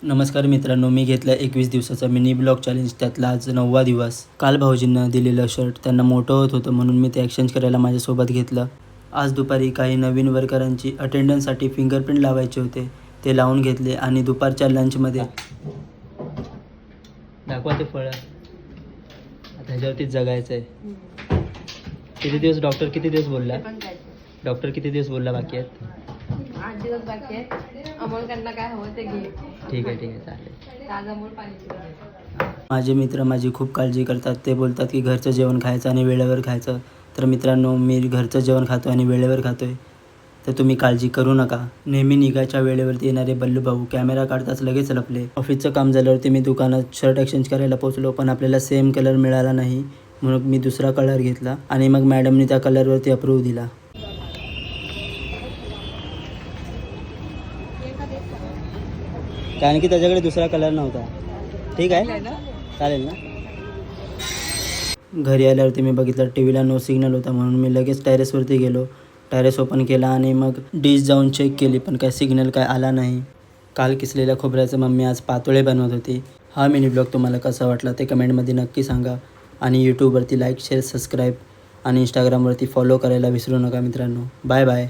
नमस्कार मित्रांनो, मी घेतला 21 दिवसाचा मिनी ब्लॉग चॅलेंज. त्यातला आज 9वा दिवस. काल भाऊजींना दिलेलं शर्ट त्यांना मोठं होत होतं म्हणून मी ते एक्सचेंज करायला माझ्यासोबत घेतलं. आज दुपारी काही नवीन वर्करांची अटेंडन्ससाठी फिंगरप्रिंट लावायचे होते, ते लावून घेतले आणि दुपारच्या लंचमध्ये दाखवा ते फळं. आता ह्याच्यावरतीच जगायचं आहे. किती दिवस डॉक्टर किती दिवस बोलला? डॉक्टर किती दिवस बोलला बाकी आहेत? 8 दिवस बाकी आहेत. अमोलकडनं काय हवं ते घे. ठीक आहे चालेल. ताजं अमोल पाणी. माझे मित्र माझी खूप काळजी करतात. ते बोलतात की घरचं जेवण खायचं आणि वेळेवर खायचं. तर मित्रांनो, मी घरचं जेवण खातो आणि वेळेवर खातो आहे, तर तुम्ही काळजी करू नका. नेहमी निघायच्या वेळेवरती येणारे बल्लू भाऊ कॅमेरा काढताच लगेच लपले. ऑफिसचं काम झाल्यावरती मी दुकानात शर्ट एक्सचेंज करायला पोहोचलो, पण आपल्याला सेम कलर मिळाला नाही म्हणून मी दुसरा कलर घेतला आणि मग मॅडमनी त्या कलरवरती अप्रूव्ह दिला. कारण की त्याच्याकडे दुसरा कलर नव्हता. ठीक आहे, चालेल ना. घरी आल्यावरती मी बघितलं टी व्हीला नो सिग्नल होता म्हणून मी लगेच टेरेसवरती गेलो. टेरेस ओपन केला आणि मग डिश जाऊन चेक केली, पण काय सिग्नल काय आला नाही. काल किसलेल्या खोबऱ्याचं मम्मी आज पातोळे बनवत होती. हा मिनी ब्लॉग तुम्हाला कसा वाटला ते कमेंटमध्ये नक्की सांगा. आणि यूट्यूबवरती लाईक, शेअर, सबस्क्राईब आणि इंस्टाग्रामवरती फॉलो करायला विसरू नका मित्रांनो. Bye bye.